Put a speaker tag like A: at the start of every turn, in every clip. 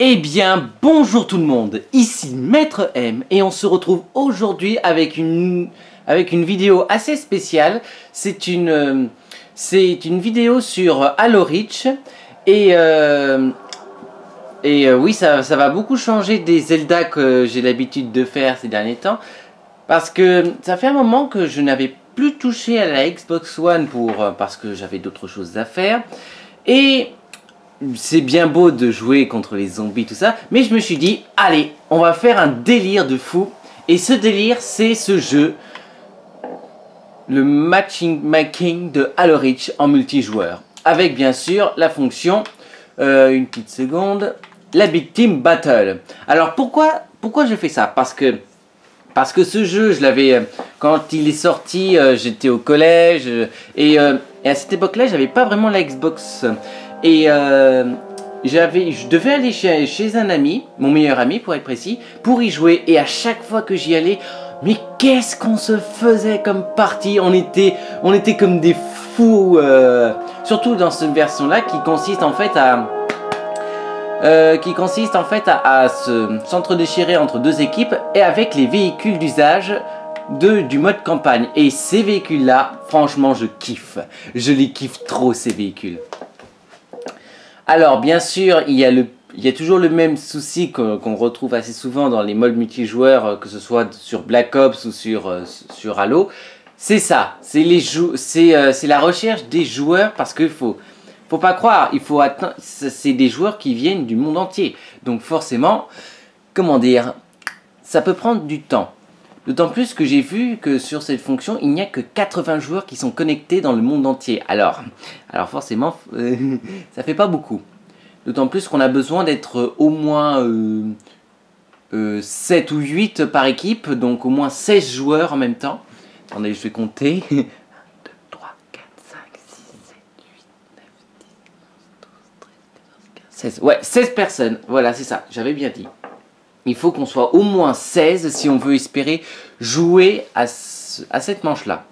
A: Eh bien, bonjour tout le monde, ici Maître M et on se retrouve aujourd'hui avec une vidéo assez spéciale. C'est une vidéo sur Halo Reach et oui, ça va beaucoup changer des Zelda que j'ai l'habitude de faire ces derniers temps. Parce que ça fait un moment que je n'avais plus touché à la Xbox One parce que j'avais d'autres choses à faire. Et c'est bien beau de jouer contre les zombies, tout ça, mais je me suis dit, allez, on va faire un délire de fou. Et ce délire, c'est ce jeu, le matchmaking de Halo Reach en multijoueur. Avec bien sûr la fonction, une petite seconde, la Big Team Battle. Alors pourquoi je fais ça? Parce que ce jeu, je l'avais, quand il est sorti, j'étais au collège, et à cette époque-là, j'avais pas vraiment la Xbox. Et je devais aller chez un ami, mon meilleur ami pour être précis, pour y jouer. Et à chaque fois que j'y allais, mais qu'est-ce qu'on se faisait comme partie? On était comme des fous, surtout dans cette version-là qui consiste en fait à s'entre-déchirer entre deux équipes et avec les véhicules d'usage du mode campagne. Et ces véhicules-là, franchement, je kiffe. Je les kiffe trop, ces véhicules. Alors, bien sûr, il y a toujours le même souci qu'on retrouve assez souvent dans les modes multijoueurs, que ce soit sur Black Ops ou sur Halo. C'est ça, c'est la recherche des joueurs, parce qu'il faut pas croire, c'est des joueurs qui viennent du monde entier. Donc forcément, comment dire, ça peut prendre du temps. D'autant plus que j'ai vu que sur cette fonction, il n'y a que 80 joueurs qui sont connectés dans le monde entier. Alors forcément, ça fait pas beaucoup. D'autant plus qu'on a besoin d'être au moins 7 ou 8 par équipe, donc au moins 16 joueurs en même temps. Attendez, je vais compter. 1, 2, 3, 4, 5, 6, 7, 8, 9, 10, 11, 12, 13, 14, 15, 16. Ouais, 16 personnes. Voilà, c'est ça, j'avais bien dit. Il faut qu'on soit au moins 16 si on veut espérer jouer à cette manche-là.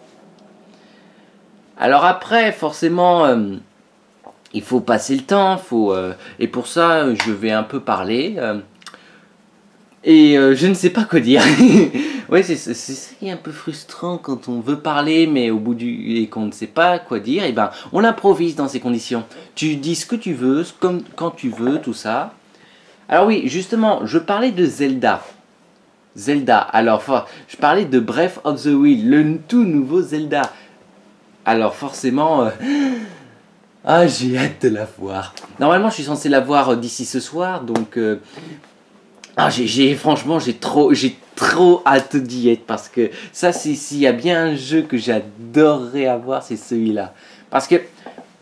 A: Alors après, forcément, il faut passer le temps. Et pour ça, je vais un peu parler. Je ne sais pas quoi dire. Ouais, c'est ça qui est un peu frustrant quand on veut parler, mais et qu'on ne sait pas quoi dire. Et ben, on improvise dans ces conditions. Tu dis ce que tu veux, quand tu veux, tout ça. Alors oui, justement, je parlais de Zelda. Alors je parlais de Breath of the Wild, le tout nouveau Zelda. Alors forcément, j'ai hâte de la voir. Normalement, je suis censé la voir d'ici ce soir, donc franchement, j'ai trop hâte d'y être, parce que ça, s'il y a bien un jeu que j'adorerais avoir, c'est celui-là. Parce que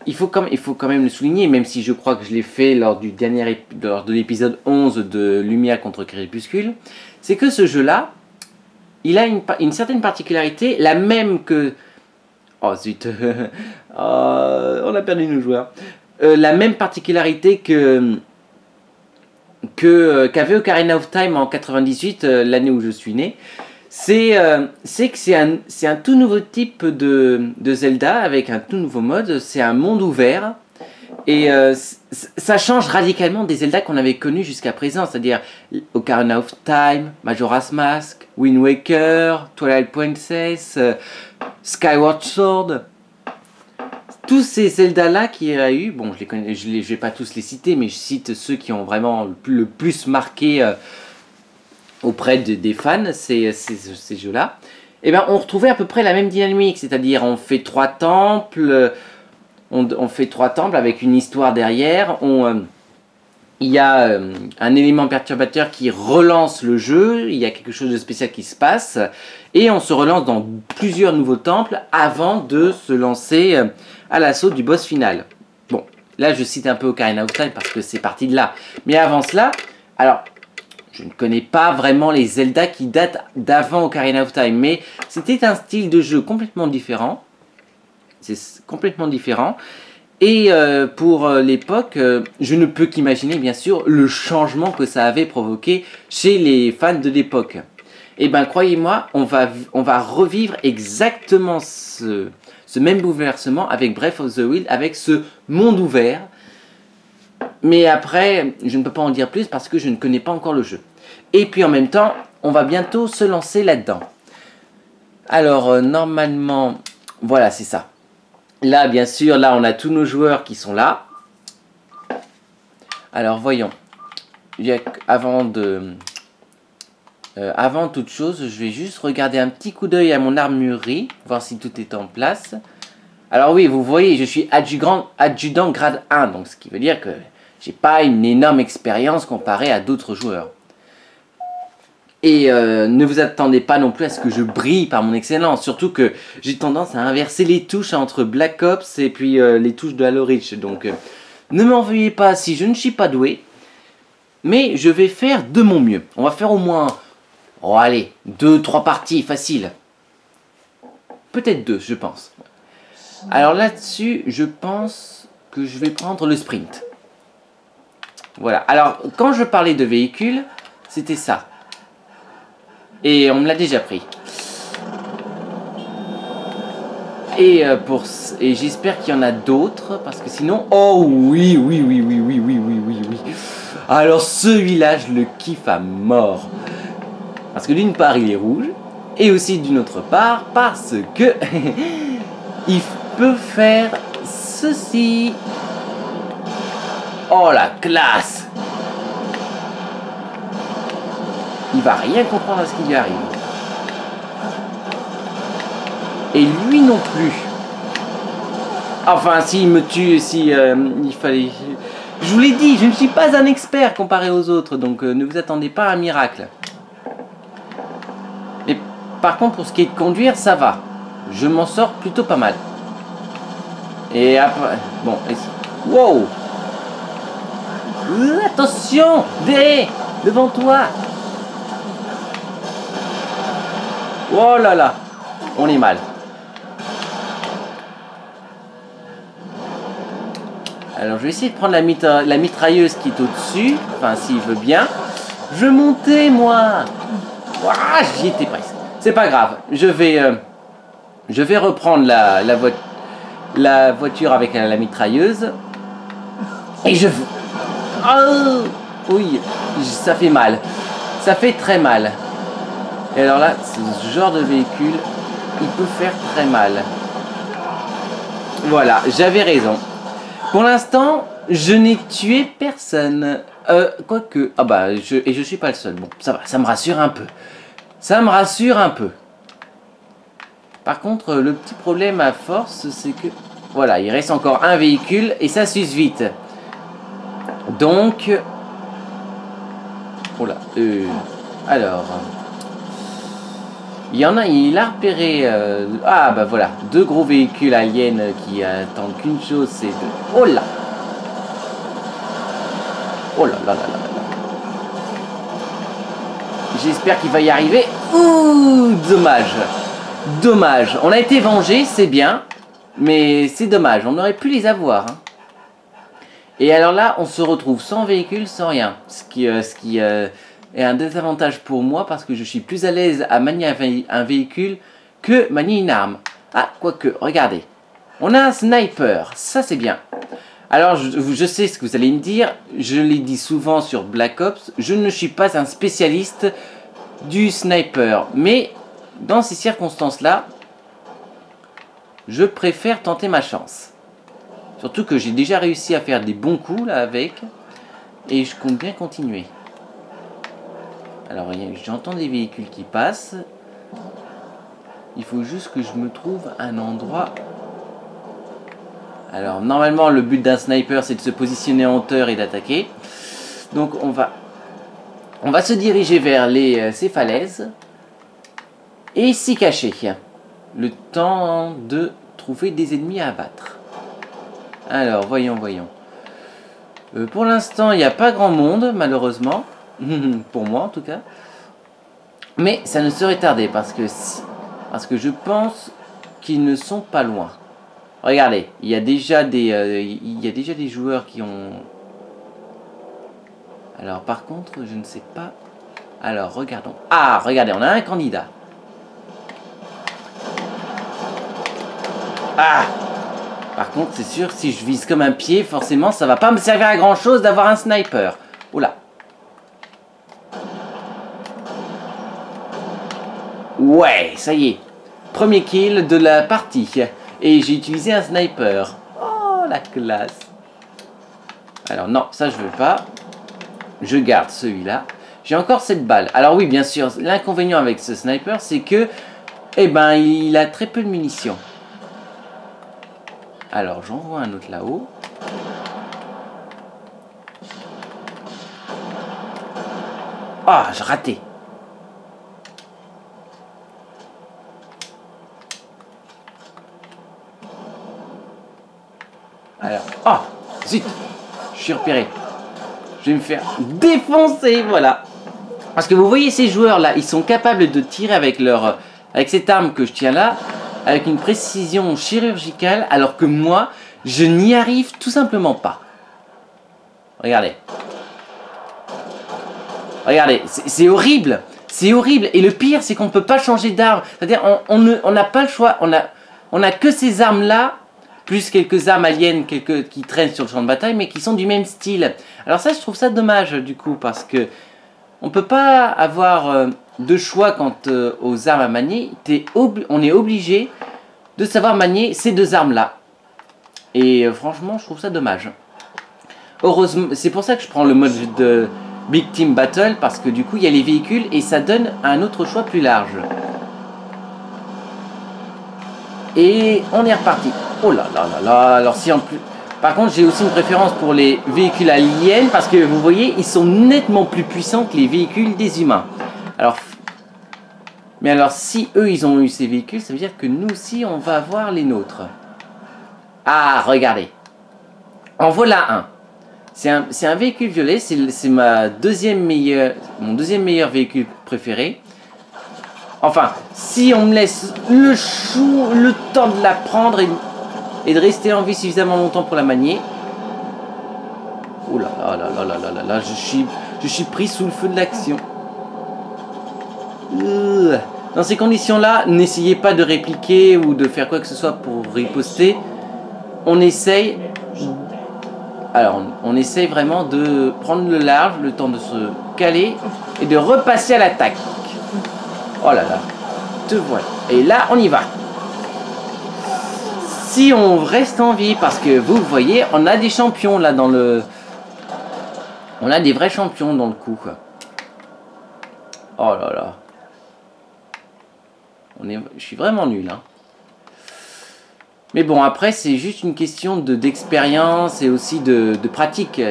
A: il faut quand même le souligner, même si je crois que je l'ai fait lors de l'épisode 11 de Lumière contre Crépuscule, c'est que ce jeu-là, il a une certaine particularité, la même que... Oh zut, on a perdu nos joueurs. La même particularité qu'avait Ocarina of Time en 98, l'année où je suis né. C'est que c'est un tout nouveau type de Zelda avec un tout nouveau mode. C'est un monde ouvert et ça change radicalement des Zelda qu'on avait connus jusqu'à présent, c'est-à-dire Ocarina of Time, Majora's Mask, Wind Waker, Twilight Princess, Skyward Sword. Tous ces Zelda-là qu'il y a eu, bon, je vais pas tous les citer, mais je cite ceux qui ont vraiment le plus marqué auprès des fans, ces jeux-là. Et ben, on retrouvait à peu près la même dynamique, c'est-à-dire on fait 3 temples, on fait 3 temples avec une histoire derrière. Il y a un élément perturbateur qui relance le jeu, il y a quelque chose de spécial qui se passe, et on se relance dans plusieurs nouveaux temples avant de se lancer à l'assaut du boss final. Bon, là je cite un peu Ocarina of Time parce que c'est parti de là. Mais avant cela, alors, je ne connais pas vraiment les Zelda qui datent d'avant Ocarina of Time, mais c'était un style de jeu complètement différent. C'est complètement différent. Et pour l'époque, je ne peux qu'imaginer bien sûr le changement que ça avait provoqué chez les fans de l'époque. Et ben croyez-moi, on va revivre exactement ce même bouleversement avec Breath of the Wild, avec ce monde ouvert. Mais après, je ne peux pas en dire plus parce que je ne connais pas encore le jeu. Et puis en même temps, on va bientôt se lancer là-dedans. Alors, normalement, voilà, c'est ça. Là, bien sûr, là, on a tous nos joueurs qui sont là. Alors, voyons. Avant toute chose, je vais juste regarder un petit coup d'œil à mon armurerie, voir si tout est en place. Alors oui, vous voyez, je suis adjudant grade 1, donc ce qui veut dire que j'ai pas une énorme expérience comparée à d'autres joueurs. Et ne vous attendez pas non plus à ce que je brille par mon excellence, surtout que j'ai tendance à inverser les touches entre Black Ops et puis les touches de Halo Reach. Donc ne m'en veuillez pas si je ne suis pas doué, mais je vais faire de mon mieux. On va faire au moins, oh allez, 2-3 parties faciles. Peut-être 2, je pense. Alors là-dessus, je pense que je vais prendre le sprint. Voilà. Alors, quand je parlais de véhicules, c'était ça. Et on me l'a déjà pris. Et j'espère qu'il y en a d'autres, parce que sinon... Oh oui. Alors celui-là, je le kiffe à mort. Parce que d'une part, il est rouge, et aussi d'une autre part, parce que... il peut faire ceci. Oh la classe! Il va rien comprendre à ce qui lui arrive. Et lui non plus. Enfin, s'il me tue, il fallait... Je vous l'ai dit, je ne suis pas un expert comparé aux autres, donc ne vous attendez pas à un miracle. Mais par contre, pour ce qui est de conduire, ça va. Je m'en sors plutôt pas mal. Et après... Bon, wow! Attention! Devant toi! Oh là là! On est mal. Alors je vais essayer de prendre la mitrailleuse qui est au-dessus. Enfin, s'il veut bien. Je montais, moi! Ouah, j'y étais presque. C'est pas grave. Je vais reprendre la voiture avec la mitrailleuse. Et je... Oh oui, ça fait mal. Ça fait très mal. Et alors là, ce genre de véhicule, il peut faire très mal. Voilà, j'avais raison. Pour l'instant, je n'ai tué personne. Quoique... Ah bah, je suis pas le seul. Bon, ça va, ça me rassure un peu. Ça me rassure un peu. Par contre, le petit problème à force, c'est que... Voilà, il reste encore un véhicule et ça s'use vite. Donc... Oh là, alors... Il a repéré... Ah bah voilà, 2 gros véhicules aliens qui attendent qu'une chose, c'est de... Oh là! Oh là là là là là. J'espère qu'il va y arriver. Ouh, dommage. Dommage. On a été vengé, c'est bien. Mais c'est dommage, on aurait pu les avoir. Hein. Et alors là, on se retrouve sans véhicule, sans rien. Ce qui est un désavantage pour moi parce que je suis plus à l'aise à manier un véhicule que manier une arme. Ah, quoique, regardez. On a un sniper, ça c'est bien. Alors, je sais ce que vous allez me dire. Je l'ai dit souvent sur Black Ops. Je ne suis pas un spécialiste du sniper. Mais dans ces circonstances-là, je préfère tenter ma chance. Surtout que j'ai déjà réussi à faire des bons coups là avec. Et je compte bien continuer. Alors j'entends des véhicules qui passent. Il faut juste que je me trouve un endroit. Alors normalement le but d'un sniper c'est de se positionner en hauteur et d'attaquer. Donc on va se diriger vers ces falaises. Et s'y cacher. Le temps de trouver des ennemis à abattre. Alors, voyons. Pour l'instant, il n'y a pas grand monde, malheureusement. Pour moi, en tout cas. Mais ça ne serait tardé, parce que je pense qu'ils ne sont pas loin. Regardez, il y a déjà des joueurs qui ont... Alors, par contre, je ne sais pas... Alors, regardons. Ah, regardez, on a un candidat. Ah! Par contre, c'est sûr, si je vise comme un pied, forcément, ça va pas me servir à grand chose d'avoir un sniper. Oula. Ouais, ça y est. Premier kill de la partie. Et j'ai utilisé un sniper. Oh, la classe. Alors non, ça je veux pas. Je garde celui-là. J'ai encore cette balle. Alors oui, bien sûr, l'inconvénient avec ce sniper, c'est que, eh ben, il a très peu de munitions. Alors, j'en vois un autre là-haut. Ah, j'ai raté. Alors, ah, zut, je suis repéré. Je vais me faire défoncer, voilà. Parce que vous voyez ces joueurs là, ils sont capables de tirer avec avec cette arme que je tiens là, avec une précision chirurgicale, alors que moi, je n'y arrive tout simplement pas. Regardez. Regardez, c'est horrible. C'est horrible. Et le pire, c'est qu'on ne peut pas changer d'arme. C'est-à-dire, on n'a pas le choix. On a que ces armes-là, plus quelques armes aliens qui traînent sur le champ de bataille, mais qui sont du même style. Alors ça, je trouve ça dommage, du coup, parce que on peut pas avoir de choix quant aux armes à manier. On est obligé de savoir manier ces deux armes-là. Et franchement, je trouve ça dommage. Heureusement, c'est pour ça que je prends le mode de Big Team Battle, parce que du coup, il y a les véhicules et ça donne un autre choix plus large. Et on est reparti. Oh là là là là, alors si en plus... Par contre, j'ai aussi une préférence pour les véhicules aliens, parce que vous voyez, ils sont nettement plus puissants que les véhicules des humains. Alors, mais alors, si eux, ils ont eu ces véhicules, ça veut dire que nous aussi, on va avoir les nôtres. Ah, regardez. En voilà un. C'est un véhicule violet, c'est mon deuxième meilleur véhicule préféré. Enfin, si on me laisse le temps de la prendre et de rester en vie suffisamment longtemps pour la manier. Oh là là là là là là là là, je suis pris sous le feu de l'action. Dans ces conditions-là, n'essayez pas de répliquer ou de faire quoi que ce soit pour riposter. On essaye... Alors, on essaye vraiment de prendre le large, le temps de se caler et de repasser à l'attaque. Oh là là, te voilà. Et là, on y va. Si on reste en vie, parce que vous voyez, on a des champions là dans le... On a des vrais champions dans le coup, quoi. Oh là là. Je suis vraiment nul, hein. Mais bon, après, c'est juste une question d'expérience et aussi de pratique.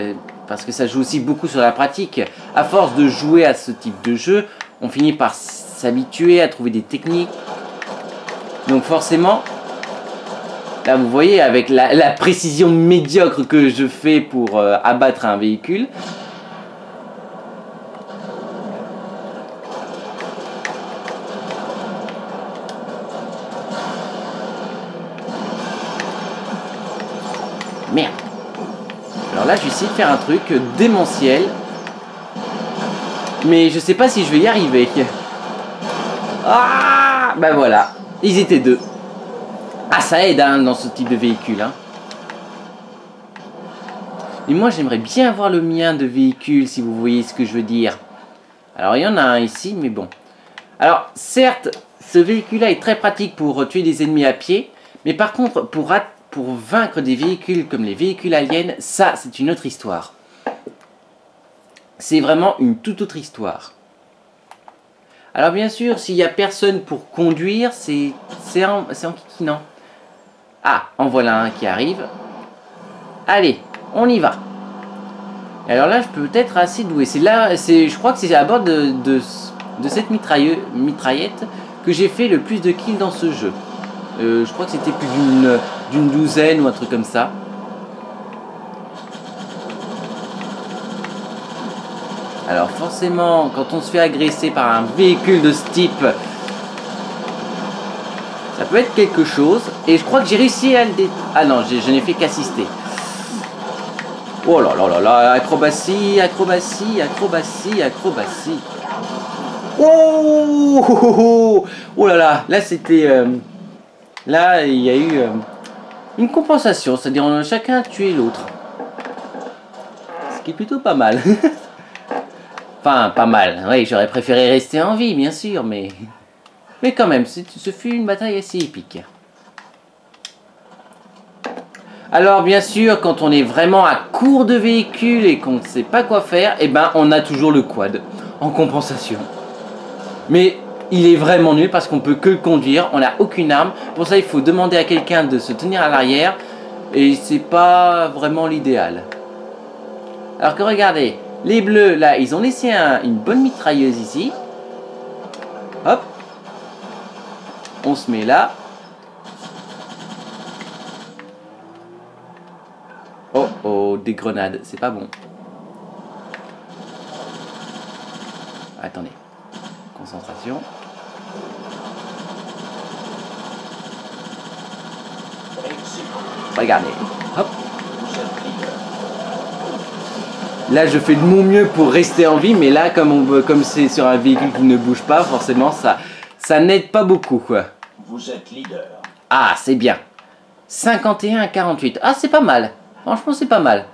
A: Parce que ça joue aussi beaucoup sur la pratique. À force de jouer à ce type de jeu, on finit par s'habituer à trouver des techniques. Donc forcément, là vous voyez, avec la précision médiocre que je fais pour abattre un véhicule, merde. Alors là, je vais essayer de faire un truc démentiel. Mais je sais pas si je vais y arriver. Ah, ben voilà. Ils étaient deux. Ah, ça aide hein, dans ce type de véhicule. Hein. Mais moi, j'aimerais bien avoir le mien de véhicule, si vous voyez ce que je veux dire. Alors, il y en a un ici, mais bon. Alors, certes, ce véhicule-là est très pratique pour tuer des ennemis à pied. Mais par contre, pour vaincre des véhicules comme les véhicules aliens, ça, c'est une autre histoire. C'est vraiment une toute autre histoire. Alors bien sûr, s'il n'y a personne pour conduire, c'est en kikinant. Ah, en voilà un qui arrive. Allez, on y va. Et alors là, je peux être assez doué. Je crois que c'est à bord de cette mitraillette que j'ai fait le plus de kills dans ce jeu. Je crois que c'était plus d'une douzaine ou un truc comme ça. Alors forcément, quand on se fait agresser par un véhicule de ce type, ça peut être quelque chose. Et je crois que j'ai réussi à le Ah non, je n'ai fait qu'assister. Oh là là là là, acrobatie, acrobatie, acrobatie, acrobatie. Oh, oh, oh, oh là là, là c'était... là, il y a eu... une compensation, c'est-à-dire on a chacun tué l'autre. Ce qui est plutôt pas mal. Enfin, pas mal. Oui, j'aurais préféré rester en vie, bien sûr, mais quand même, ce fut une bataille assez épique. Alors, bien sûr, quand on est vraiment à court de véhicules et qu'on ne sait pas quoi faire, eh ben, on a toujours le quad en compensation. Mais il est vraiment nul parce qu'on peut que le conduire, on n'a aucune arme. Pour ça, il faut demander à quelqu'un de se tenir à l'arrière et c'est pas vraiment l'idéal. Alors que regardez, les bleus, là, ils ont laissé une bonne mitrailleuse ici. Hop. On se met là. Oh, oh, des grenades, c'est pas bon. Attendez. Concentration. Regardez. Hop. Là, je fais de mon mieux pour rester en vie, mais là, comme c'est sur un véhicule qui ne bouge pas, forcément, ça n'aide pas beaucoup, quoi.
B: Vous êtes leader.
A: Ah, c'est bien. 51 à 48. Ah, c'est pas mal. Franchement, c'est pas mal.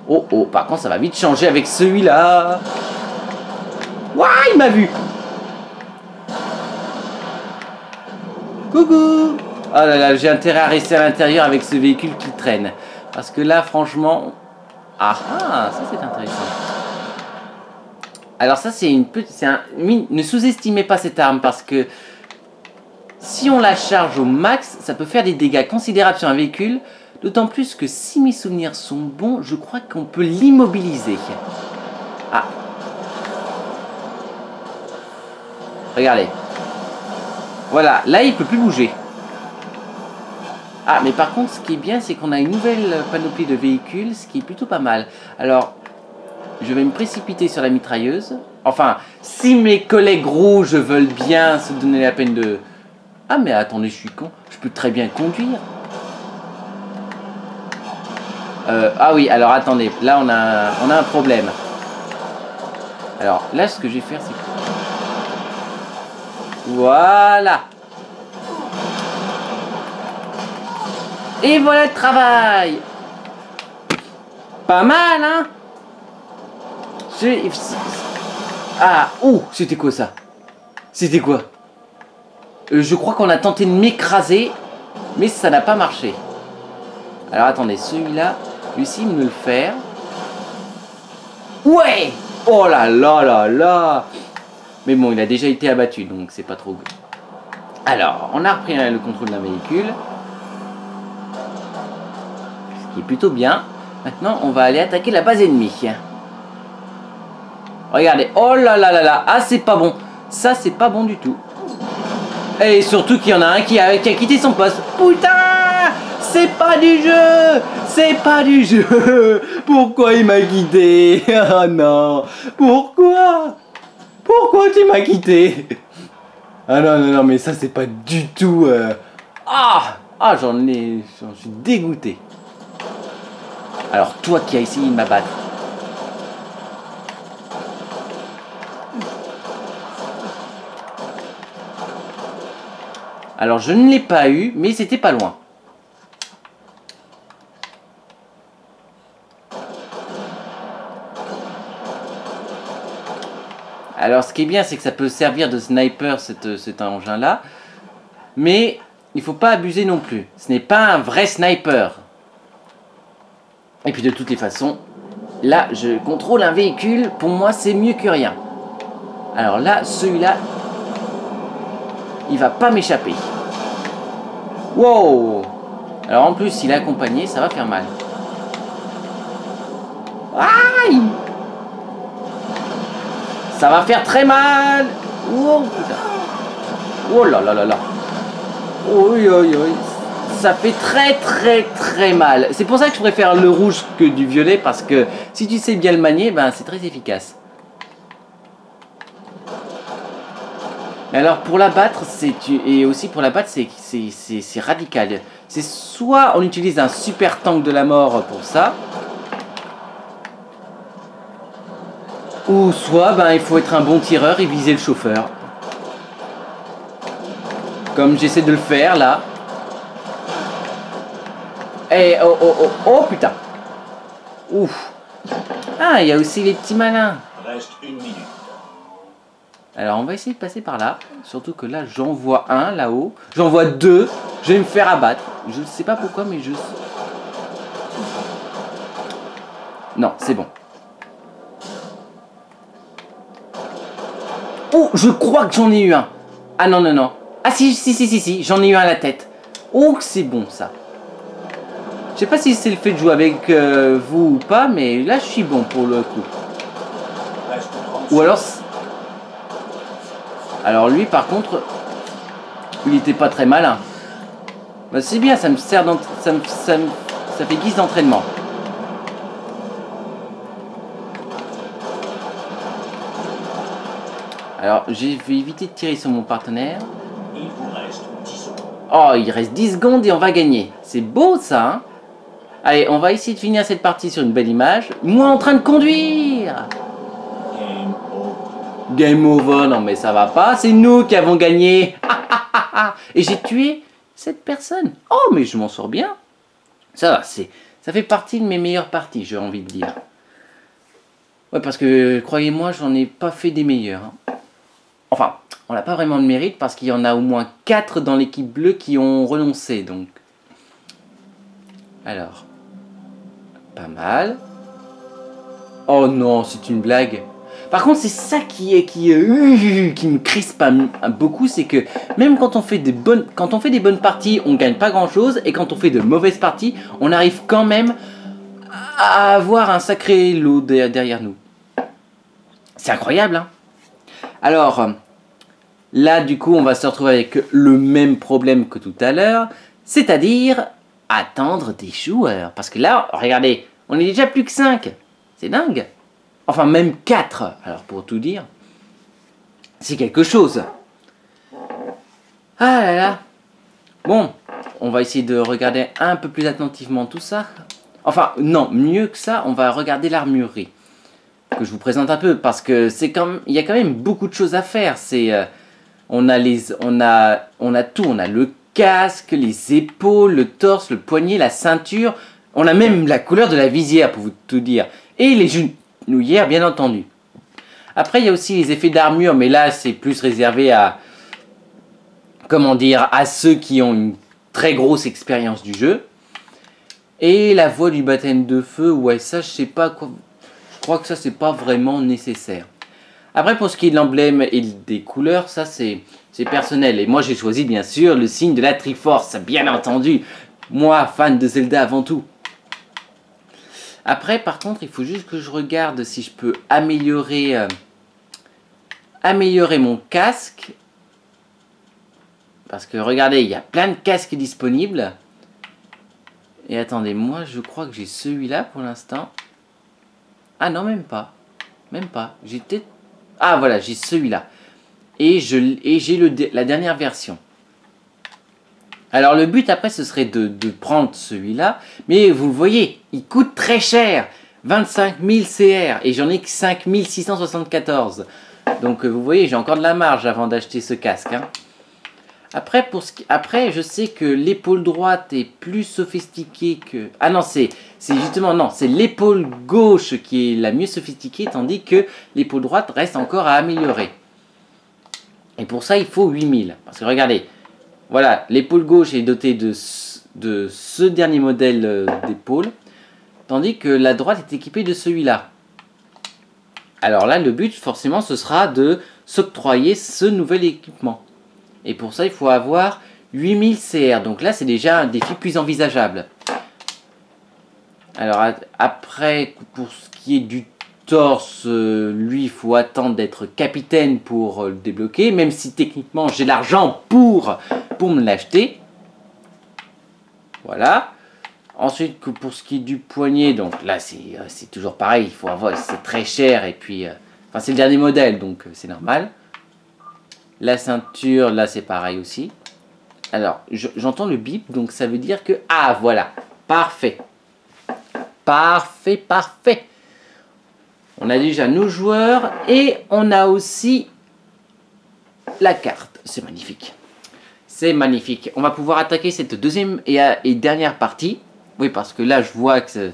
A: Oh, oh, par contre, ça va vite changer avec celui-là. Ouah, il m'a vu. Coucou. Oh là là, j'ai intérêt à rester à l'intérieur avec ce véhicule qui traîne. Parce que là, franchement... Ah, ça c'est intéressant. Alors ça, c'est une petite... Ne sous-estimez pas cette arme parce que... Si on la charge au max, ça peut faire des dégâts considérables sur un véhicule. D'autant plus que si mes souvenirs sont bons, je crois qu'on peut l'immobiliser. Ah. Regardez. Voilà, là il peut plus bouger. Ah, mais par contre, ce qui est bien, c'est qu'on a une nouvelle panoplie de véhicules, ce qui est plutôt pas mal. Alors, je vais me précipiter sur la mitrailleuse. Enfin, si mes collègues rouges veulent bien se donner la peine de... Ah, mais attendez, je suis con. Je peux très bien conduire. Ah oui, alors attendez. Là, on a un problème. Alors, là, ce que je vais faire, c'est... Voilà. Et voilà le travail. Pas mal, hein? Ah, oh, c'était quoi ça? C'était quoi? Je crois qu'on a tenté de m'écraser, mais ça n'a pas marché. Alors attendez, celui-là, lui-ci, il me le faire. Ouais! Oh là là là là! Mais bon, il a déjà été abattu, donc c'est pas trop good. Alors, on a repris le contrôle d'un véhicule. Ce qui est plutôt bien. Maintenant, on va aller attaquer la base ennemie. Regardez. Oh là là là là. Ah, c'est pas bon. Ça, c'est pas bon du tout. Et surtout qu'il y en a un qui a quitté son poste. Putain! C'est pas du jeu! C'est pas du jeu! Pourquoi il m'a quitté? Ah non! Pourquoi? Pourquoi tu m'as quitté? Ah non, non, non, mais ça, c'est pas du tout... Ah, j'en suis dégoûté. Alors, toi qui as essayé de m'abattre. Alors, je ne l'ai pas eu, mais c'était pas loin. Alors, ce qui est bien, c'est que ça peut servir de sniper, cet engin-là. Mais il ne faut pas abuser non plus. Ce n'est pas un vrai sniper. Et puis, de toutes les façons, là, je contrôle un véhicule. Pour moi, c'est mieux que rien. Alors là, celui-là, il va pas m'échapper. Wow! Alors, en plus, s'il est accompagné, ça va faire mal. Aïe! Ça va faire très mal. Oh putain. Oh là là là là. Oui, oui, oui. Ça fait très très très mal. C'est pour ça que je préfère le rouge que du violet. Parce que si tu sais bien le manier, ben, c'est très efficace. Mais alors pour l'abattre, et aussi pour l'abattre, c'est radical. C'est soit on utilise un super tank de la mort pour ça. Ou soit, ben, il faut être un bon tireur et viser le chauffeur. Comme j'essaie de le faire, là. Eh, oh, oh, oh, oh, putain. Ouf. Ah, il y a aussi les petits malins.
B: Reste 1 minute.
A: Alors, on va essayer de passer par là. Surtout que là, j'en vois un là-haut. J'en vois deux. Je vais me faire abattre. Je ne sais pas pourquoi, mais je... Non, c'est bon. Oh, je crois que j'en ai eu un. Ah non, non, non. Ah si, j'en ai eu un à la tête. Oh, c'est bon ça. Je sais pas si c'est le fait de jouer avec vous ou pas, mais là je suis bon pour le coup. Ou alors... Alors lui par contre, il était pas très malin. Bah, c'est bien, ça me sert ça fait guise d'entraînement. Alors je vais éviter de tirer sur mon partenaire.
B: Il vous reste 10 secondes.
A: Oh, il reste 10 secondes et on va gagner. C'est beau ça, hein? Allez, on va essayer de finir cette partie sur une belle image. Moi en train de conduire.
B: Game over.
A: Game over, non mais ça va pas, c'est nous qui avons gagné. Et j'ai tué cette personne. Oh, mais je m'en sors bien. Ça va, ça fait partie de mes meilleures parties, j'ai envie de dire. Ouais, parce que, croyez-moi, j'en ai pas fait des meilleurs. Hein. Enfin, on n'a pas vraiment de mérite parce qu'il y en a au moins 4 dans l'équipe bleue qui ont renoncé, donc. Alors. Pas mal. Oh non, c'est une blague. Par contre, c'est ça qui me crispe beaucoup, c'est que même quand on fait des bonnes parties, on gagne pas grand chose, et quand on fait de mauvaises parties, on arrive quand même à avoir un sacré lot derrière nous. C'est incroyable, hein? Alors, là, du coup, on va se retrouver avec le même problème que tout à l'heure, c'est-à-dire attendre des joueurs. Parce que là, regardez, on est déjà plus que 5. C'est dingue. Enfin, même 4. Alors, pour tout dire, c'est quelque chose. Ah là là. Bon, on va essayer de regarder un peu plus attentivement tout ça. Enfin, non, mieux que ça, on va regarder l'armurerie. Que je vous présente un peu, parce que il y a quand même beaucoup de choses à faire. On a tout. On a le casque, les épaules, le torse, le poignet, la ceinture. On a même la couleur de la visière, pour vous tout dire. Et les genouillères, bien entendu. Après, il y a aussi les effets d'armure, mais là, c'est plus réservé à... Comment dire, à ceux qui ont une très grosse expérience du jeu. Et la voie du baptême de feu, ouais, ça, je sais pas quoi... Je crois que ça, c'est pas vraiment nécessaire. Après, pour ce qui est de l'emblème et des couleurs, ça, c'est personnel. Et moi, j'ai choisi, bien sûr, le signe de la Triforce, bien entendu. Moi, fan de Zelda avant tout. Après, par contre, il faut juste que je regarde si je peux améliorer mon casque. Parce que, regardez, il y a plein de casques disponibles. Et attendez, moi, je crois que j'ai celui-là pour l'instant. Ah non, même pas. Même pas. J'ai peut-être... Ah, voilà, j'ai celui-là. Et j'ai la dernière version. Alors, le but, après, ce serait de prendre celui-là. Mais vous le voyez, il coûte très cher. 25 000 CR. Et j'en ai que 5 674. Donc, vous voyez, j'ai encore de la marge avant d'acheter ce casque. Hein. Après, je sais que l'épaule droite est plus sophistiquée que... Ah non, c'est justement, non, c'est l'épaule gauche qui est la mieux sophistiquée, tandis que l'épaule droite reste encore à améliorer. Et pour ça, il faut 8000. Parce que regardez, voilà, l'épaule gauche est dotée de ce dernier modèle d'épaule, tandis que la droite est équipée de celui-là. Alors là, le but, forcément, ce sera de s'octroyer ce nouvel équipement. Et pour ça, il faut avoir 8000 CR. Donc là, c'est déjà un défi plus envisageable. Alors après, pour ce qui est du torse, lui, il faut attendre d'être capitaine pour le débloquer. Même si techniquement, j'ai l'argent pour me l'acheter. Voilà. Ensuite, pour ce qui est du poignet, donc là, c'est toujours pareil. Il faut avoir, c'est très cher. Et puis, enfin, c'est le dernier modèle, donc c'est normal. La ceinture, là, c'est pareil aussi. Alors, j'entends le bip, donc ça veut dire que... Ah, voilà. Parfait. Parfait, parfait. On a déjà nos joueurs et on a aussi la carte. C'est magnifique. C'est magnifique. On va pouvoir attaquer cette deuxième et dernière partie. Oui, parce que là, je vois que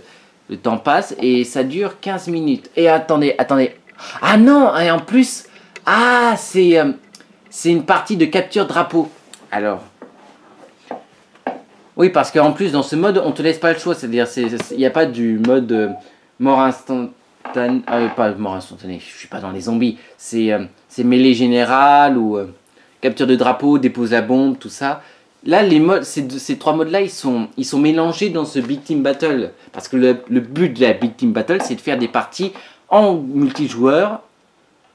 A: le temps passe et ça dure 15 minutes. Et attendez, attendez. Ah non, et en plus... Ah, c'est une partie de capture drapeau. Alors... Oui, parce qu'en plus, dans ce mode, on te laisse pas le choix. C'est-à-dire, il n'y a pas du mode mort instantanée. Pas mort instantanée, je suis pas dans les zombies. C'est mêlée générale ou capture de drapeau, dépose la bombe, tout ça. Là, les modes, ces trois modes-là, ils sont mélangés dans ce Big Team Battle. Parce que le but de la Big Team Battle, c'est de faire des parties en multijoueur,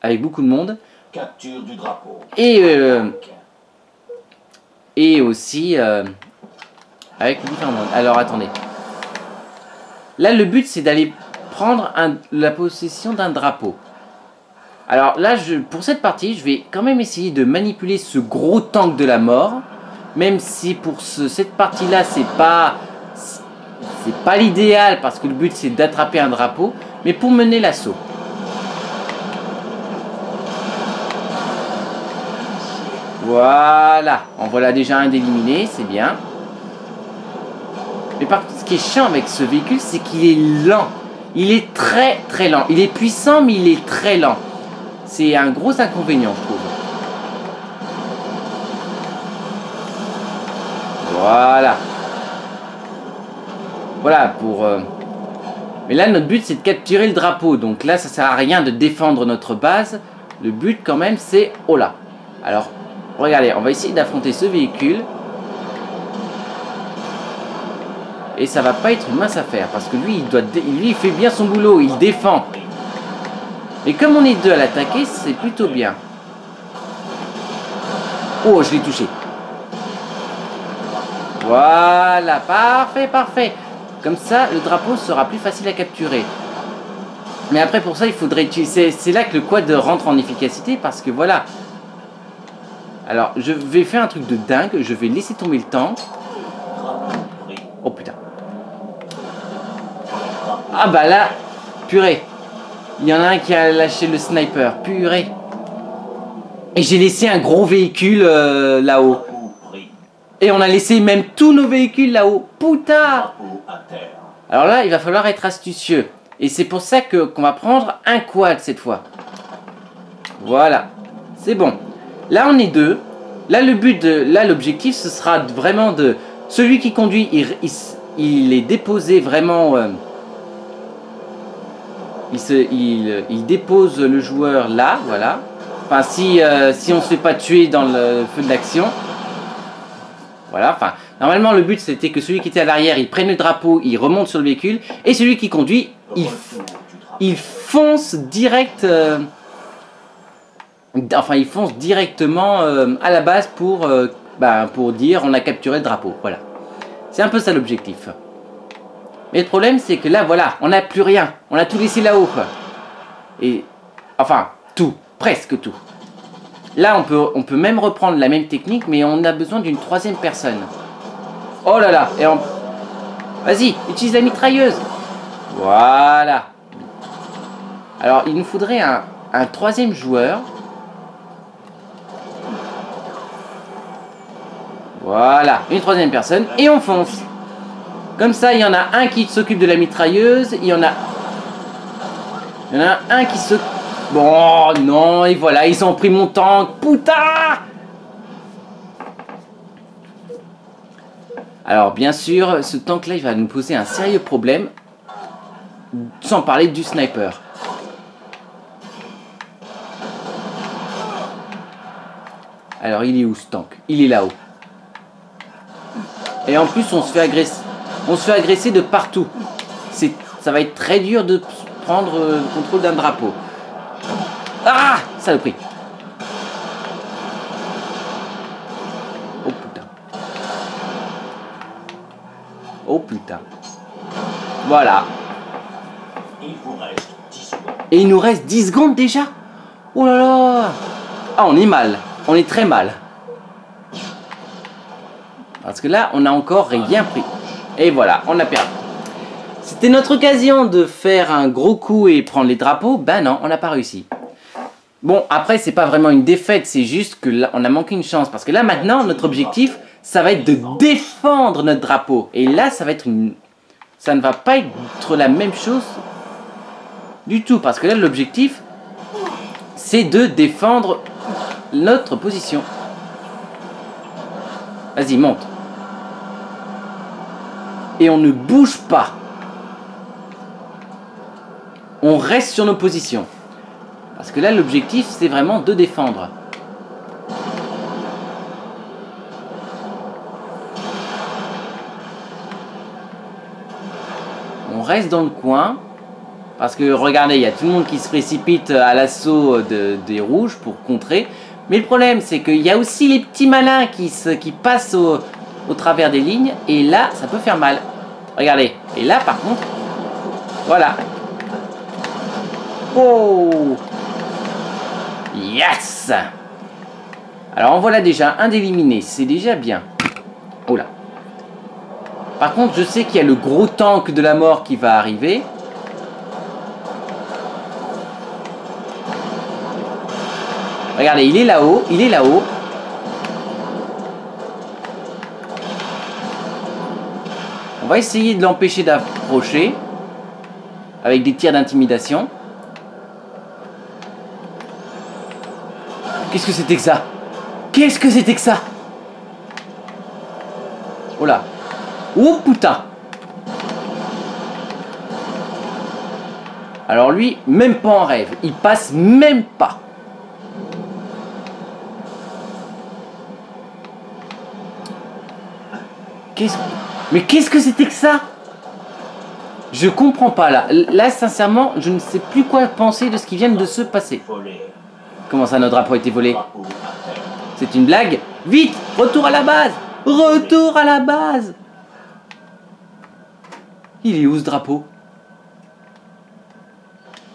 A: avec beaucoup de monde.
B: Capture du drapeau.
A: Et aussi avec différents modes. Alors, attendez. Là, le but, c'est d'aller prendre la possession d'un drapeau. Alors là, pour cette partie, je vais quand même essayer de manipuler ce gros tank de la mort. Même si pour cette partie-là, c'est pas l'idéal parce que le but c'est d'attraper un drapeau, mais pour mener l'assaut. Voilà, en voilà déjà un d'éliminé, c'est bien. Mais par contre, ce qui est chiant avec ce véhicule, c'est qu'il est lent. Il est très très lent. Il est puissant, mais il est très lent. C'est un gros inconvénient, je trouve. Voilà. Voilà pour... Mais là, notre but, c'est de capturer le drapeau. Donc là, ça sert à rien de défendre notre base. Le but, quand même, c'est... Oh là. Alors, regardez, on va essayer d'affronter ce véhicule. Et ça va pas être une mince affaire. Parce que lui, il fait bien son boulot. Il défend. Et comme on est deux à l'attaquer, c'est plutôt bien. Oh, je l'ai touché. Voilà, parfait, parfait. Comme ça, le drapeau sera plus facile à capturer. Mais après, pour ça, il faudrait utiliser... C'est là que le quad rentre en efficacité, parce que voilà. Alors, je vais faire un truc de dingue. Je vais laisser tomber le tank. Oh, putain. Ah bah là, purée. Il y en a un qui a lâché le sniper. Purée. Et j'ai laissé un gros véhicule là-haut. Et on a laissé même tous nos véhicules là-haut. Putain! Alors là, il va falloir être astucieux. Et c'est pour ça qu'on va prendre un quad cette fois. Voilà. C'est bon. Là, on est deux. Là, l'objectif, ce sera vraiment de... Celui qui conduit, il est déposé vraiment... il dépose le joueur là, voilà. Enfin, si on se fait pas tuer dans le feu de l'action... Voilà, enfin, normalement le but c'était que celui qui était à l'arrière, il prenne le drapeau, il remonte sur le véhicule, et celui qui conduit, il fonce direct, enfin il fonce directement à la base pour dire on a capturé le drapeau, voilà. C'est un peu ça l'objectif. Mais le problème c'est que là, voilà, on n'a plus rien, on a tout laissé là-haut, et, enfin, tout, presque tout. Là, on peut même reprendre la même technique, mais on a besoin d'une troisième personne. Oh là là, vas-y, utilise la mitrailleuse. Voilà. Alors, il nous faudrait un troisième joueur. Voilà, une troisième personne, et on fonce. Comme ça, il y en a un qui s'occupe de la mitrailleuse, il y en a un qui se... Bon, non, et voilà, ils ont pris mon tank. Putain! Alors, bien sûr, ce tank-là, il va nous poser un sérieux problème. Sans parler du sniper. Alors, il est où ce tank? Il est là-haut. Et en plus, on se fait agresser. On se fait agresser de partout. Ça va être très dur de prendre le contrôle d'un drapeau. Ah! Saloperie. Oh putain. Oh putain. Voilà.
B: Il vous reste 10 secondes.
A: Et il nous reste 10 secondes déjà? Oh là là! Ah, on est mal. On est très mal. Parce que là, on n'a encore rien pris. Et voilà, on a perdu. C'était notre occasion de faire un gros coup et prendre les drapeaux. Ben non, on n'a pas réussi. Bon, après, c'est pas vraiment une défaite, c'est juste que là, on a manqué une chance. Parce que là, maintenant, notre objectif, ça va être de défendre notre drapeau. Et là, ça va être ça ne va pas être la même chose du tout. Parce que là, l'objectif, c'est de défendre notre position. Vas-y, monte. Et on ne bouge pas. On reste sur nos positions. Parce que là, l'objectif, c'est vraiment de défendre. On reste dans le coin. Parce que, regardez, il y a tout le monde qui se précipite à l'assaut des rouges pour contrer. Mais le problème, c'est qu'il y a aussi les petits malins qui passent au travers des lignes. Et là, ça peut faire mal. Regardez. Et là, par contre, voilà. Oh! Yes! Alors, en voilà déjà un d'éliminé. C'est déjà bien. Oh là. Par contre, je sais qu'il y a le gros tank de la mort qui va arriver. Regardez, il est là-haut, il est là-haut. On va essayer de l'empêcher d'approcher. Avec des tirs d'intimidation. Qu'est-ce que c'était que ça? Qu'est-ce que c'était que ça? Oh là. Oh putain. Alors lui, même pas en rêve. Il passe même pas. Mais qu'est-ce que c'était que ça? Je comprends pas là. Là, sincèrement, je ne sais plus quoi penser de ce qui vient de se passer. Comment ça, notre drapeau a été volé? C'est une blague? Vite! Retour à la base! Retour à la base! Il est où ce drapeau?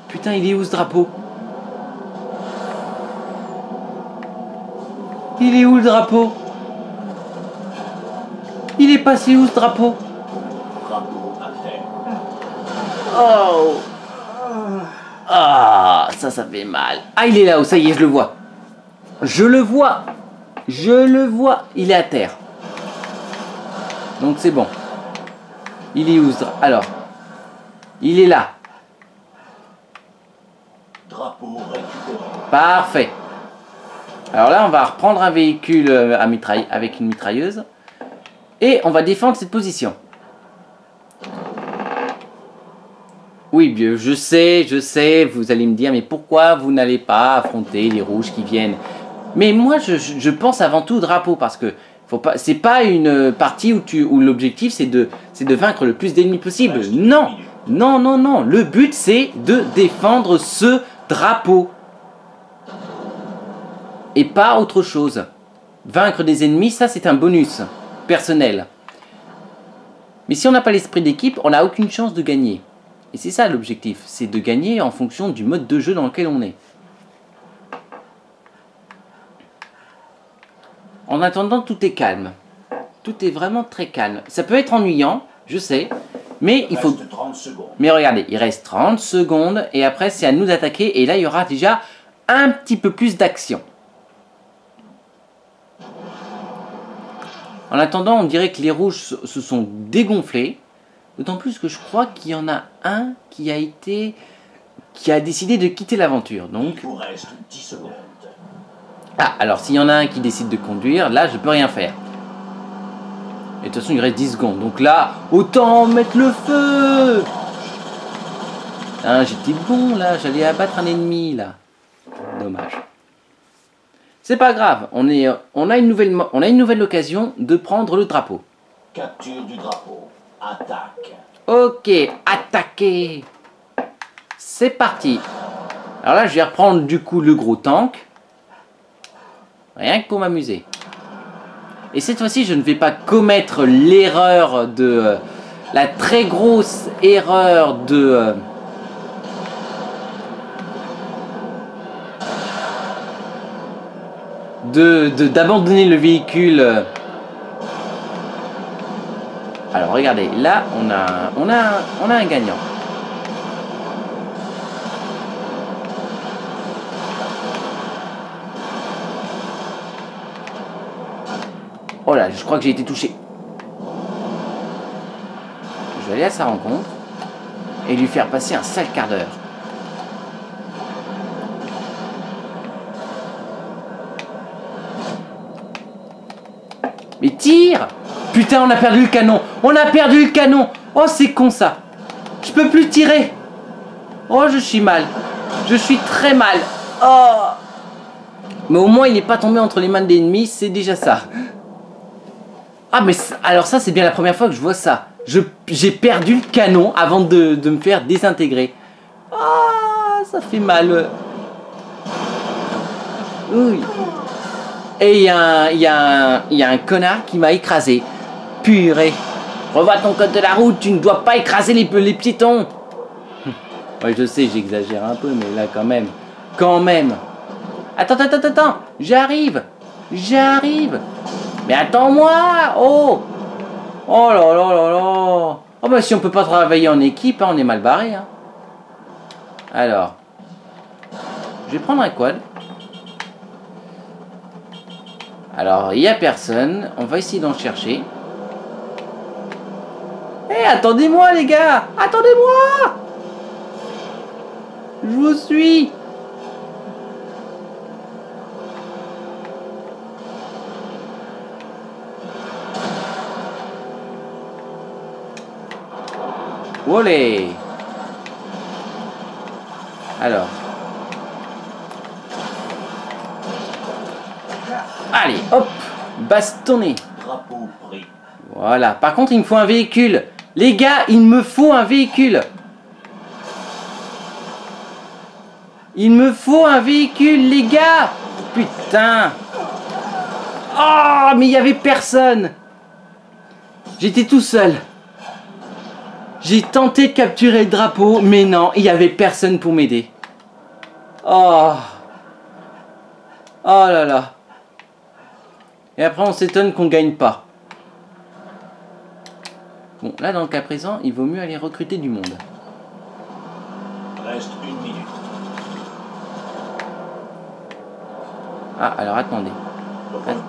A: Putain, il est où ce drapeau? Il est où le drapeau? Il est passé où ce drapeau? Oh! Ah, ça fait mal. Ah, il est là-haut, ça y est, je le vois. Je le vois. Je le vois. Il est à terre. Donc c'est bon. Il est où ce drapeau? Alors, il est là.
B: Drapeau récupéré.
A: Parfait. Alors là, on va reprendre un véhicule avec une mitrailleuse. Et on va défendre cette position. Oui, je sais, vous allez me dire, mais pourquoi vous n'allez pas affronter les rouges qui viennent? Mais moi, je pense avant tout au drapeau, parce que c'est pas une partie où l'objectif c'est de vaincre le plus d'ennemis possible. Non, non, non, non. Le but c'est de défendre ce drapeau. Et pas autre chose. Vaincre des ennemis, ça c'est un bonus personnel. Mais si on n'a pas l'esprit d'équipe, on n'a aucune chance de gagner. Et c'est ça l'objectif, c'est de gagner en fonction du mode de jeu dans lequel on est. En attendant, tout est calme. Tout est vraiment très calme. Ça peut être ennuyant, je sais, mais il faut...
B: 30 secondes.
A: Mais regardez, il reste 30 secondes et après c'est à nous d'attaquer et là il y aura déjà un petit peu plus d'action. En attendant, on dirait que les rouges se sont dégonflés. D'autant plus que je crois qu'il y en a un qui a décidé de quitter l'aventure. Donc...
B: Il vous reste 10 secondes.
A: Ah, alors s'il y en a un qui décide de conduire, là je peux rien faire. Et de toute façon il reste 10 secondes. Donc là, autant mettre le feu. Hein, j'étais bon là, j'allais abattre un ennemi là. Dommage. C'est pas grave, on a une nouvelle occasion de prendre le drapeau.
B: Capture du drapeau. Attaque.
A: Ok, attaquer. C'est parti. Alors là, je vais reprendre du coup le gros tank. Rien que pour m'amuser. Et cette fois-ci, je ne vais pas commettre l'erreur de... la très grosse erreur de... d'abandonner le véhicule. Alors regardez, là on a un gagnant. Oh là, je crois que j'ai été touché. Je vais aller à sa rencontre et lui faire passer un sale quart d'heure. Mais tire! Putain, on a perdu le canon! On a perdu le canon! Oh, c'est con ça! Je peux plus tirer! Oh, je suis mal! Je suis très mal! Oh! Mais au moins, il n'est pas tombé entre les mains de l'ennemi, c'est déjà ça. Ah, mais alors ça, c'est bien la première fois que je vois ça. J'ai perdu le canon avant de me faire désintégrer. Ah, ça fait mal. Oui. Et il y a un connard qui m'a écrasé. Purée. Revois ton code de la route, tu ne dois pas écraser les piétons. Ouais, je sais, j'exagère un peu, mais là, quand même. Quand même. Attends. J'arrive. Mais attends-moi. Oh. Oh là là là là. Oh bah si on peut pas travailler en équipe, hein, on est mal barré. Hein. Alors. Je vais prendre un quad. Alors, il n'y a personne. On va essayer d'en chercher. Hé, attendez-moi les gars. Attendez-moi. Je vous suis. Olé. Alors. Allez, hop. Bastonné.
B: Drapeau pris.
A: Voilà. Par contre, il me faut un véhicule. Les gars, il me faut un véhicule. Il me faut un véhicule, les gars. Putain. Oh, mais il n'y avait personne. J'étais tout seul. J'ai tenté de capturer le drapeau, mais non, il n'y avait personne pour m'aider. Oh. Oh là là. Et après, on s'étonne qu'on ne gagne pas. Bon, là, dans le cas présent, il vaut mieux aller recruter du monde.
B: Reste 1 minute.
A: Ah, alors attendez.
B: Retour.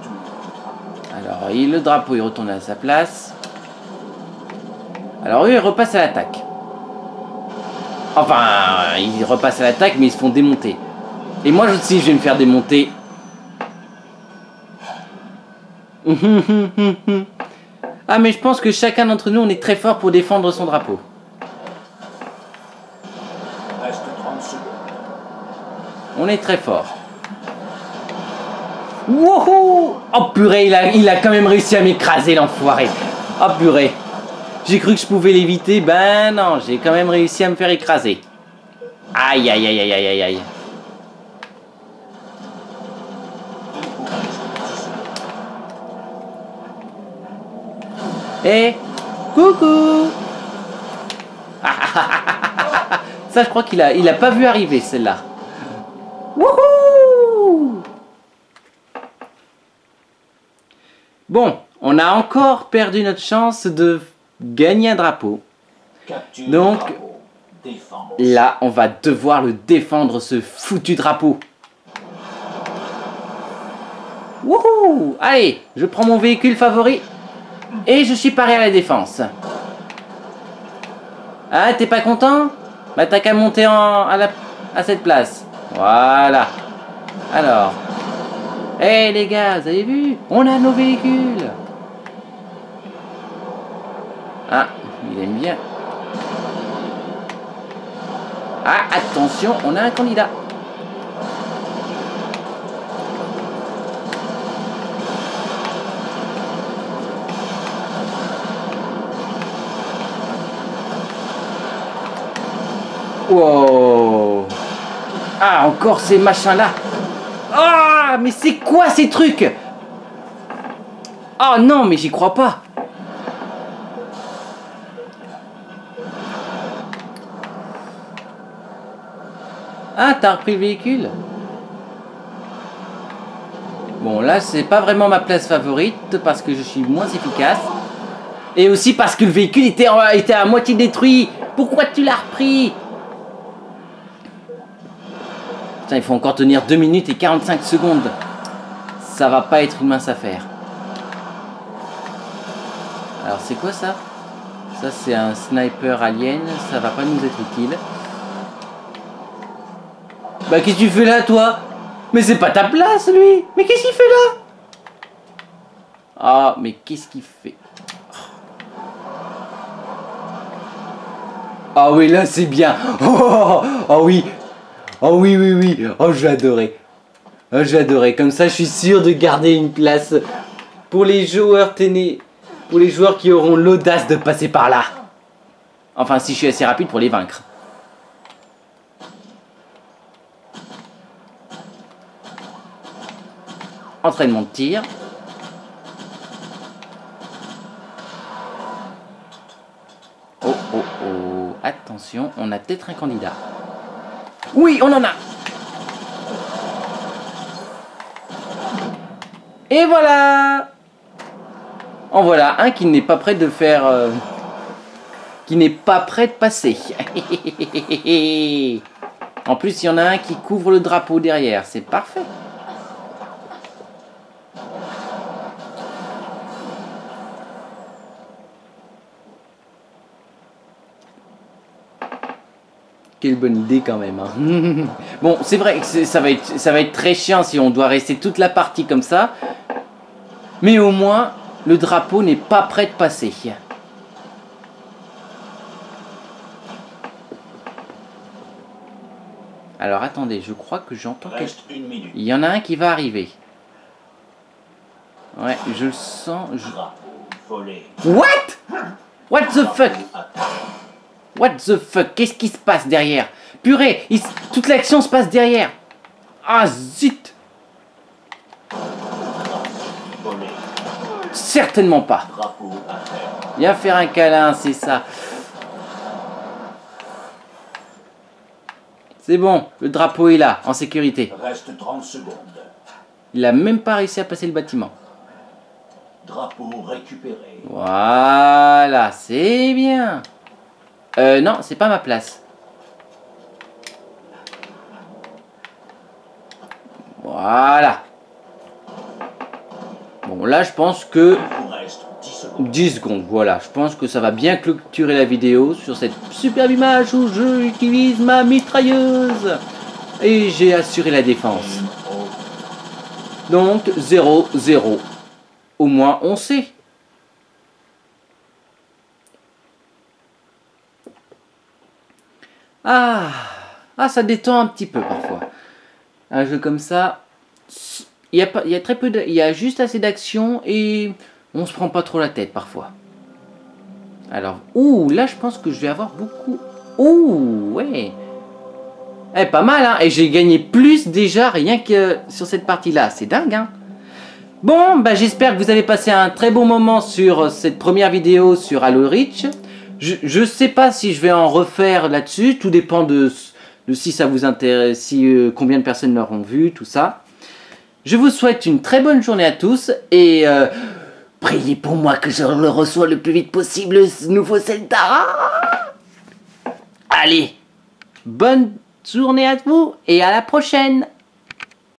A: Alors, le drapeau, il retourne à sa place. Alors, eux, ils repassent à l'attaque. Enfin, ils repassent à l'attaque, mais ils se font démonter. Et moi, je sais, je vais me faire démonter. Ah, mais je pense que chacun d'entre nous, on est très fort pour défendre son drapeau.
B: Reste 30 secondes.
A: On est très fort. Wouhou! Oh purée, il a quand même réussi à m'écraser, l'enfoiré. Oh purée. J'ai cru que je pouvais l'éviter. Ben non, j'ai quand même réussi à me faire écraser. Aïe, aïe, aïe, aïe, aïe, aïe, aïe. Eh, coucou. Ça, je crois qu'il a pas vu arriver, celle-là. Wouhou! Bon, on a encore perdu notre chance de gagner un drapeau.
B: Capture
A: Donc,
B: du drapeau. Défense.
A: là, on va devoir le défendre, ce foutu drapeau. Wouhou! Allez, je prends mon véhicule favori et je suis paré à la défense. Ah, t'es pas content? Bah t'as qu'à monter à cette place. Voilà. Alors. Hé les gars, vous avez vu? On a nos véhicules. Ah, il aime bien. Ah, attention, on a un candidat. Wow. Ah, encore ces machins-là. Ah, mais c'est quoi ces trucs? Oh non, mais j'y crois pas. Ah, t'as repris le véhicule? Bon, là, c'est pas vraiment ma place favorite parce que je suis moins efficace. Et aussi parce que le véhicule était à moitié détruit. Pourquoi tu l'as repris? Putain, il faut encore tenir 2 minutes et 45 secondes. Ça va pas être une mince affaire. Alors, c'est quoi ça? Ça c'est un sniper alien, ça va pas nous être utile. Bah qu'est-ce que tu fais là toi? Mais c'est pas ta place lui. Mais qu'est-ce qu'il fait là? Ah mais qu'est-ce qu'il fait? Ah oui là c'est bien. Oh oui. Oh oui oui oui. Oh j'ai adoré. Oh j'ai adoré. Comme ça je suis sûr de garder une place pour les joueurs pour les joueurs qui auront l'audace de passer par là. Enfin si je suis assez rapide pour les vaincre. Entraînement de tir. Oh oh oh. Attention, on a peut-être un candidat. Oui, on en a. Et voilà. En voilà un qui n'est pas prêt de faire... qui n'est pas prêt de passer. En plus, il y en a un qui couvre le drapeau derrière. C'est parfait. Quelle bonne idée quand même. Hein. Bon, c'est vrai que ça va être très chiant si on doit rester toute la partie comme ça. Mais au moins, le drapeau n'est pas prêt de passer. Alors attendez, je crois que j'entends quelque... Il y en a un qui va arriver. Ouais, je le sens... What? What the fuck? What the fuck? Qu'est-ce qui se passe derrière? Purée, toute l'action se passe derrière. Ah zut! Certainement pas. Viens faire un câlin, c'est ça. C'est bon, le drapeau est là, en sécurité.
B: Reste 30 secondes.
A: Il a même pas réussi à passer le bâtiment.
B: Drapeau récupéré.
A: Voilà, c'est bien. Non, c'est pas ma place. Voilà. Bon, là, je pense que... 10 secondes, voilà. Je pense que ça va bien clôturer la vidéo sur cette superbe image où je utilise ma mitrailleuse. Et j'ai assuré la défense. Donc, 0-0. Au moins, on sait. Ah, ça détend un petit peu parfois. Un jeu comme ça, il y a très peu, il y a juste assez d'action et on se prend pas trop la tête parfois. Alors, ouh, là je pense que je vais avoir beaucoup. Ouh, ouais. Eh, pas mal, hein. Et j'ai gagné plus déjà rien que sur cette partie-là. C'est dingue, hein. Bon, bah j'espère que vous avez passé un très bon moment sur cette première vidéo sur Halo Reach. Je sais pas si je vais en refaire là-dessus, tout dépend de si ça vous intéresse, combien de personnes l'auront vu, tout ça. Je vous souhaite une très bonne journée à tous et priez pour moi que je le reçois le plus vite possible, ce nouveau Zelda. Allez, bonne journée à vous et à la prochaine.